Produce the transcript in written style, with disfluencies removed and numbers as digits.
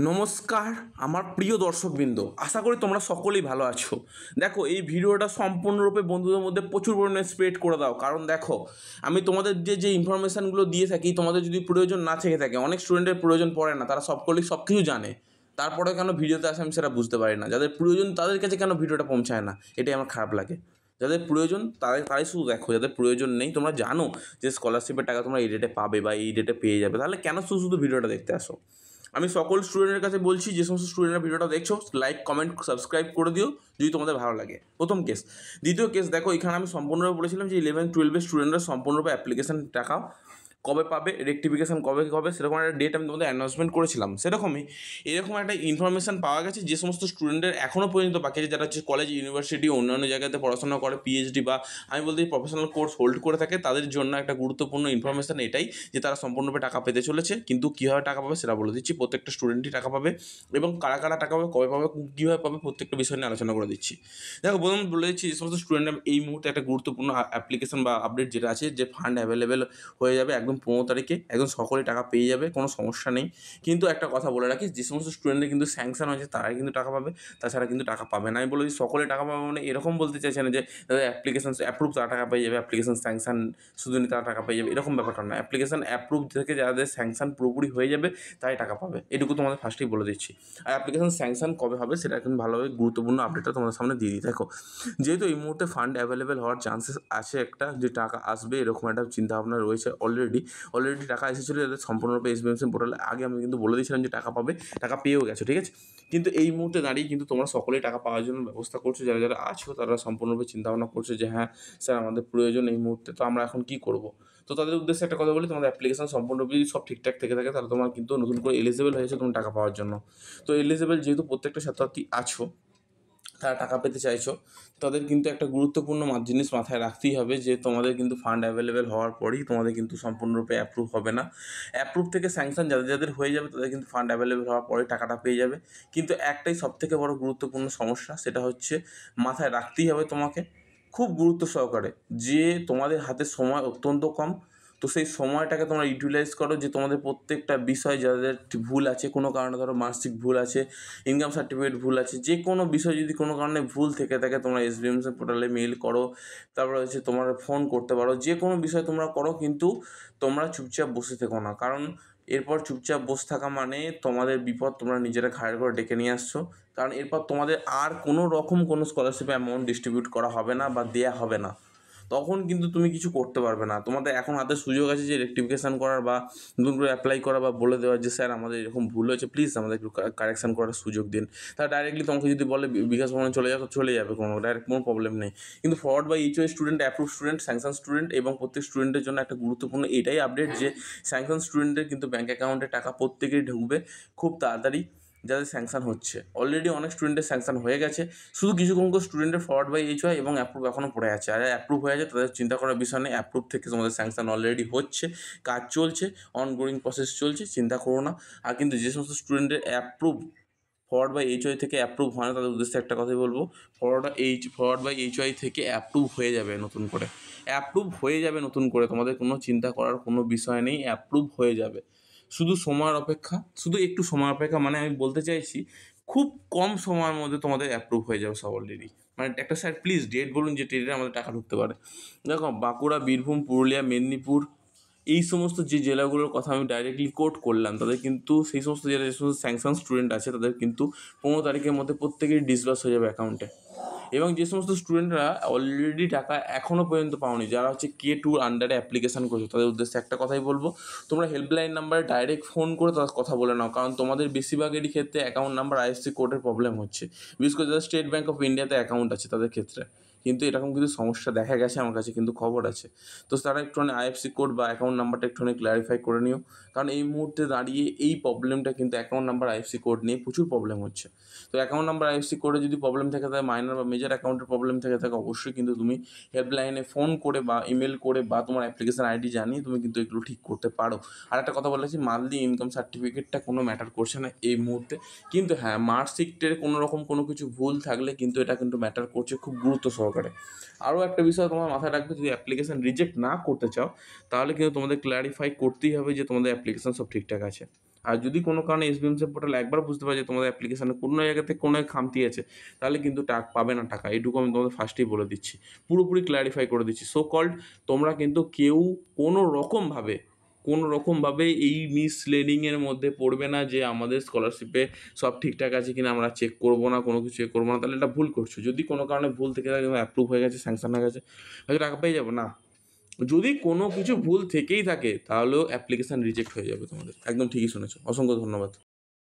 নমস্কার আমার প্রিয় দর্শকবৃন্দ, আশা করি তোমরা সকলেই ভালো আছো। দেখো, এই ভিডিওটা সম্পূর্ণরূপে বন্ধুদের মধ্যে প্রচুর পরিমাণে স্প্রেড করে দাও, কারণ দেখো আমি তোমাদের যে ইনফরমেশানগুলো দিয়ে থাকি, তোমাদের যদি প্রয়োজন না থেকে থাকে, অনেক স্টুডেন্টের প্রয়োজন পড়ে না, তারা সকলেই সব কিছু জানে, তারপরে কেন ভিডিওতে আসে আমি সেটা বুঝতে পারি না। যাদের প্রয়োজন তাদের কাছে কেন ভিডিওটা পৌঁছায় না, এটাই আমার খারাপ লাগে। যাদের প্রয়োজন তারাই শুধু দেখো, যাদের প্রয়োজন নেই, তোমরা জানো যে স্কলারশিপের টাকা তোমরা এই ডেটে পাবে বা এই ডেটে পেয়ে যাবে, তাহলে কেন শুধু শুধু ভিডিওটা দেখতে আসো? আমি সকল স্টুডেন্টের কাছে বলছি, যে সমস্ত স্টুডেন্টরা ভিডিওটা দেখছো, লাইক কমেন্ট সাবস্ক্রাইব করে দিও যদি তোমাদের ভালো লাগে। প্রথম কেস। দ্বিতীয় কেস, দেখো এখানে আমি সম্পূর্ণরূপে বলেছিলাম যে 11-12 স্টুডেন্টরা সম্পূর্ণরূপে অ্যাপ্লিকেশন টাকা কবে পাবে, রেক্টিফিকেশান কবে হবে, সেরকম একটা ডেট আমি তোমাদের অ্যানাউন্সমেন্ট করেছিলাম। সেরকমই এরকম একটা ইনফরমেশান পাওয়া গেছে, যে সমস্ত স্টুডেন্টের এখনও পর্যন্ত বাকি আছে, যারা হচ্ছে কলেজ, ইউনিভার্সিটি, অন্যান্য জায়গাতে পড়াশোনা করে, পিএইচডি বা আমি বলতে প্রফেশনাল কোর্স হোল্ড করে থাকে, তাদের জন্য একটা গুরুত্বপূর্ণ ইনফরমেশান এটাই যে তারা সম্পূর্ণরূপে টাকা পেতে চলেছে। কিন্তু কীভাবে টাকা পাবে সেটা বলে দিচ্ছি। প্রত্যেকটা স্টুডেন্টই টাকা পাবে, এবং কারা কারা টাকা পাবে, কবে পাবে, কীভাবে পাবে, প্রত্যেকটা বিষয় নিয়ে আলোচনা করে দিচ্ছি। দেখো, প্রথম বলে দিচ্ছি, যে সমস্ত স্টুডেন্টরা এই মুহূর্তে একটা গুরুত্বপূর্ণ অ্যাপ্লিকেশন বা আপডেট যেটা আছে, যে ফান্ড অ্যাভেলেবেল হয়ে যাবে একদম 15 তারিখে, একদম সকলে টাকা পেয়ে যাবে, কোনো সমস্যা নেই। কিন্তু একটা কথা বলে রাখি, যে সমস্ত স্টুডেন্টদের কিন্তু স্যাংশন হয়েছে তারাই কিন্তু টাকা পাবে, তাছাড়া কিন্তু টাকা পাবে না। আমি বলি সকলে টাকা পাবে মানে এরকম বলতে চাইছে না যে তাদের অ্যাপ্লিকেশন অ্যাপ্রুভ তারা টাকা পেয়ে যাবে, অ্যাপ্লিকেশন স্যাংশন শুধু নিয়ে তারা টাকা পেয়ে যাবে, এরকম ব্যাপারটা না। অ্যাপ্লিকেশন অ্যাপ্রুভ থেকে যাদের স্যাংশন পুরোপুরি হয়ে যাবে তাই টাকা পাবে, এটুকু তোমাদের ফার্স্টেই বলে দিচ্ছি। আর অ্যাপ্লিকেশন স্যাংশন কবে হবে সেটা এখন ভালোভাবে গুরুত্বপূর্ণ আপডেটটা তোমাদের সামনে দিয়ে দিই। দেখো, যেহেতু এই মুহূর্তে ফান্ড অ্যাভেলেবেল হওয়ার চান্সেস আছে, একটা যে টাকা আসবে এরকম একটা চিন্তাভাবনা রয়েছে। অলরেডি টাকা এসেছিলো যাদের সম্পূর্ণরূপে এসবিএমসি পোর্টালে। আগে আমি কিন্তু বলে দিয়েছিলাম যে টাকা পাবে, টাকা পেয়েও গেছো, ঠিক আছে। কিন্তু এই মুহূর্তে দাঁড়িয়ে কিন্তু তোমরা সকলেই টাকা পাওয়ার জন্য ব্যবস্থা করছো, যারা যারা আছো তারা সম্পূর্ণরূপে চিন্তাভাবনা করছো যে হ্যাঁ স্যার আমাদের প্রয়োজন এই মুহূর্তে, তো আমরা এখন কী করবো। তো তাদের উদ্দেশ্যে একটা কথা বলি, তোমাদের অ্যাপ্লিকেশন সম্পূর্ণরূপে সব ঠিকঠাক থেকে থাকে, তাহলে তোমার কিন্তু নতুন করে এলিজিবল হয়েছে তুমি টাকা পাওয়ার জন্য। তো এলিজিবল যেহেতু প্রত্যেকটা ছাত্রছাত্রী আছো, তারা টাকা পেতে চাইছো, তাদের কিন্তু একটা গুরুত্বপূর্ণ জিনিস মাথায় রাখতেই হবে, যে তোমাদের কিন্তু ফান্ড অ্যাভেলেবেল হওয়ার পরেই তোমাদের কিন্তু সম্পূর্ণরূপে অ্যাপ্রুভ হবে না। অ্যাপ্রুভ থেকে স্যাংশন যাদের যাদের হয়ে যাবে তাদের কিন্তু ফান্ড অ্যাভেলেবেল হওয়ার পরেই টাকাটা পেয়ে যাবে। কিন্তু একটাই সবথেকে বড় গুরুত্বপূর্ণ সমস্যা, সেটা হচ্ছে মাথায় রাখতেই হবে তোমাকে খুব গুরুত্ব সহকারে, যে তোমাদের হাতে সময় অত্যন্ত কম। তো সেই সময়টাকে তোমরা ইউটিলাইজ করো, যে তোমাদের প্রত্যেকটা বিষয় যাদের ভুল আছে, কোনো কারণে ধরো মার্কশিট ভুল আছে, ইনকাম সার্টিফিকেট ভুল আছে, যে কোনো বিষয় যদি কোনো কারণে ভুল থেকে থাকে, তোমরা এসবিএমসি পোর্টালে মেইল করো, তারপরে হচ্ছে তোমরা ফোন করতে পারো, যে কোনো বিষয় তোমরা করো, কিন্তু তোমরা চুপচাপ বসে থেকো না। কারণ এরপর চুপচাপ বসে থাকা মানে তোমাদের বিপদ তোমরা নিজেরা ঘাড় করে ডেকে নিয়ে আসছো। কারণ এরপর তোমাদের আর কোনো রকম কোনো স্কলারশিপ অ্যামাউন্ট ডিস্ট্রিবিউট করা হবে না বা দেওয়া হবে না, তখন কিন্তু তুমি কিছু করতে পারবে না। তোমাদের এখন হাতে সুযোগ আছে যে রেক্টিফিকেশান করার বা নতুন করে অ্যাপ্লাই করা বা বলে দেওয়ার, যে স্যার আমাদের এরকম ভুল হয়েছে, প্লিজ আমাদের একটু কারেকশান করার সুযোগ দিন। তারা ডাইরেক্টলি তোমাকে যদি বলে বিকাশ ভবনে চলে যাও, চলে যাবে, কোনো ডাইরেক্ট কোনো প্রবলেম নেই। কিন্তু forward by HOI student, approve student, sanction student এবং প্রত্যেক স্টুডেন্টের জন্য একটা গুরুত্বপূর্ণ এটাই আপডেট, যে স্যাংশন স্টুডেন্টের কিন্তু ব্যাঙ্ক অ্যাকাউন্টে টাকা প্রত্যেকেই ঢুকবে খুব তাড়াতাড়ি, যাদের স্যাংশন হচ্ছে। অলরেডি অনেক স্টুডেন্টের স্যাংশন হয়ে গেছে, শুধু কিছু সংখ্যক স্টুডেন্টের ফরওয়ার্ড বাই এইচওআই এবং অ্যাপ্রুভ এখনও পড়ে আছে। আর অ্যাপ্রুভ হয়ে আছে তাদের চিন্তা করার বিষয় নেই, অ্যাপ্রুভ থেকে তোমাদের স্যাংশন অলরেডি হচ্ছে, কাজ চলছে, অনগোয়িং প্রসেস চলছে, চিন্তা করো না। আর কিন্তু যে সমস্ত স্টুডেন্টের অ্যাপ্রুভ ফরওয়ার্ড বাই এইচওআই থেকে অ্যাপ্রুভ হয় না, তাদের উদ্দেশ্যে একটা কথাই বলবো, ফরওয়ার্ড বাই এইচওআই থেকে অ্যাপ্রুভ হয়ে যাবে নতুন করে, অ্যাপ্রুভ হয়ে যাবে নতুন করে, তোমাদের কোনো চিন্তা করার কোনো বিষয় নেই, অ্যাপ্রুভ হয়ে যাবে। শুধু সময়ের অপেক্ষা, শুধু একটু সময় অপেক্ষা, মানে আমি বলতে চাইছি খুব কম সময়ের মধ্যে তোমাদের অ্যাপ্রুভ হয়ে যাবে সব অলরেডি। মানে একটা স্যার প্লিজ ডেট বলুন যে ডেটে আমাদের টাকা ঢুকতে পারে। দেখো, বাঁকুড়া, বীরভূম, পুরুলিয়া, মেদিনীপুর, এই সমস্ত যে জেলাগুলোর কথা আমি ডাইরেক্টলি কোট করলাম, তাদের কিন্তু সেই সমস্ত জেলায় যে সমস্ত স্যাংশন স্টুডেন্ট আছে, তাদের কিন্তু 15 তারিখের মধ্যে প্রত্যেকেই ডিসবার্স হয়ে যাবে অ্যাকাউন্টে। এবং যে সমস্ত স্টুডেন্টরা অলরেডি টাকা এখনও পর্যন্ত পাওনি, যারা হচ্ছে K2 আন্ডারে অ্যাপ্লিকেশান করছো, তাদের উদ্দেশ্যে একটা কথাই বলবো, তোমরা হেল্পলাইন নাম্বারে ডাইরেক্ট ফোন করে তাদের কথা বলে নাও। কারণ তোমাদের বেশিরভাগেরই ক্ষেত্রে অ্যাকাউন্ট নাম্বার আইএফসি কোডের প্রবলেম হচ্ছে, বিশেষ করে যাদের স্টেট ব্যাঙ্ক অফ ইন্ডিয়াতে অ্যাকাউন্ট আছে তাদের ক্ষেত্রে কিন্তু এরকম কিছু সমস্যা দেখা গেছে, আমার কাছে কিন্তু খবর আছে। তো তারা একটুখানি আইএফসি কোড বা অ্যাকাউন্ট নাম্বারটা একটুখানি ক্ল্যারিফাই করে নিও। কারণ এই মুহূর্তে দাঁড়িয়ে এই প্রবলেমটা কিন্তু অ্যাকাউন্ট নাম্বার আইএফসি কোড নিয়ে প্রচুর প্রবলেম হচ্ছে। তো অ্যাকাউন্ট নাম্বার আইএফসি কোডে যদি প্রবলেম থাকে, তাহলে মাইনর বা মেজর অ্যাকাউন্টের প্রবলেম থেকে থাকে, অবশ্যই কিন্তু তুমি হেল্পলাইনে ফোন করে বা ইমেল করে বা তোমার অ্যাপ্লিকেশন আইডি জানিয়ে তুমি কিন্তু এগুলো ঠিক করতে পারো। আর একটা কথা বলেছি, মান্থলি ইনকাম সার্টিফিকেটটা কোনো ম্যাটার করছে না এই মুহূর্তে। কিন্তু হ্যাঁ, মার্কশিটের কোনো রকম কোনো কিছু ভুল থাকলে কিন্তু এটা কিন্তু ম্যাটার করছে খুব গুরুত্ব সহকারে। আরও একটা বিষয় তোমার মাথায় রাখবে, যদি অ্যাপ্লিকেশান রিজেক্ট না করতে চাও, তাহলে কিন্তু তোমাদের ক্ল্যারিফাই করতেই হবে যে তোমাদের অ্যাপ্লিকেশান সব ঠিকঠাক আছে। আর যদি কোনো কারণে এসবিএমসি পোর্টাল একবার বুঝতে পারে যে তোমাদের অ্যাপ্লিকেশানে কোনো জায়গাতে কোনো খামতি আছে, তাহলে কিন্তু পাবে না টাকা। এইটুকু আমি তোমাদের ফার্স্টেই বলে দিচ্ছি, পুরোপুরি ক্ল্যারিফাই করে দিচ্ছি। সো কল্ড তোমরা কিন্তু কেউ কোনো রকমভাবে এই মিসলেডিংয়ের মধ্যে পড়বে না যে আমাদের স্কলারশিপে সব ঠিকঠাক আছে কিনা আমরা চেক করবো না, কোনো কিছু চেক করবো না, তাহলে এটা ভুল করছো। যদি কোনো কারণে ভুল থেকে থাকে, অ্যাপ্রুভ হয়ে গেছে, স্যাংশন হয়ে গেছে, হয়তো টাকা পেয়ে যাবো না। যদি কোনো কিছু ভুল থেকেই থাকে তাহলেও অ্যাপ্লিকেশান রিজেক্ট হয়ে যাবে তোমাদের। একদম ঠিকই শুনেছো, অসংখ্য ধন্যবাদ।